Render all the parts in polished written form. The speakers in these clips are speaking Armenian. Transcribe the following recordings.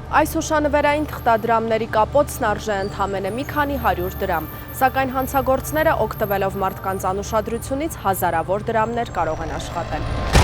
Այս հուշանվերային թղթադրամների կապոցն արժե ընդամենը մի քանի 100 դրամ, սակայն հանցագործները օգտվելով մարդկանց անուշադրությունից հազարավոր դրամներ կարող են աշխատել։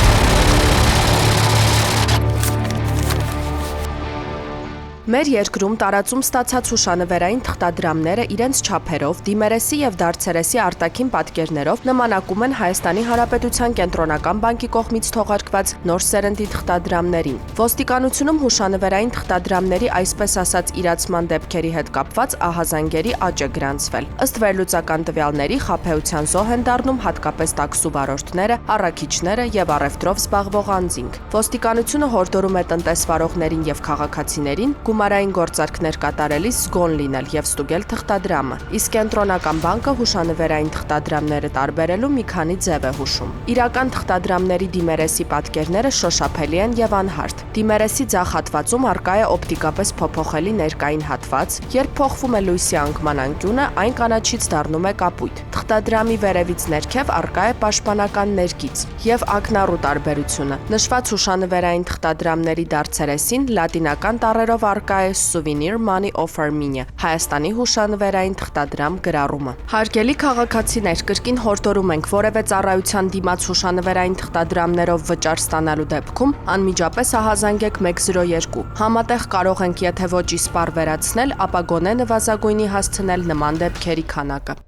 Մեր երկրում տարածում ստացած հուշանվերային թղթադրամները իրենց չափերով, դիմերեսի և դարձերեսի արտաքին պատկերներով նմանակում են Հայաստանի Հանրապետության Կենտրոնական բանկի կողմից թողարկված նոր սերնդի թղթադրամներին։ Ոստիկանությունում հուշանվերային թղթադրամների այսպես ասած իրացման դեպքերի հետ կապված ահազանգերի աճ է գրանցվել։ Ըստ վերլուծական տվյալների խաբեության զոհ են դառնում հատկապես տաքսու վարորդները, առաքիչները և առևտրով զբաղվող անձինք։ Ոստիկանությունը հորդորում է տնտեսվարողներին և քաղաքացիներին գումարային գործարքներ կատարելիս զգոն լինել և ստուգել թղթադրամը, իսկ Կենտրոնական բանկը հուշանվերային թղթադրամները տարբերելու մի քանի ձև է հուշում։ Իրական թղթադրամների դիմերեսի պատկերները շոշափելի են և անհարթ։ Դիմերեսի ձախ հատվածում առկա է օպտիկապես փոփոխելի ներկային հատված, երբ փոխվում է լույսի անկման անկյունը, այն կանաչից դառնում է կապույտ։ Թղթադրամի վերևից ներքև առկա է պաշտպանական ներկից և ակնառու տարբերությունը։ Նշված հուշանվերային թղթադրամների դարձերեսին լատինական տառերով առկա է Souvenir Money Offer Mini, Հայաստանի հուշանվերային թղթադրամ գրառումը։ Հարգելի քաղաքացիներ, կրկին հորդորում ենք որևէ ծառայության դիմաց հուշանվերային թղթադրամներով վճար ստանալու դեպքում անմիջապես ահազանգեք 102։ Համատեղ կարող ենք եթե ոչ իսպառ վերացնել, ապա գոնե նվազագույնի հասցնել նման դեպքերի քանակը։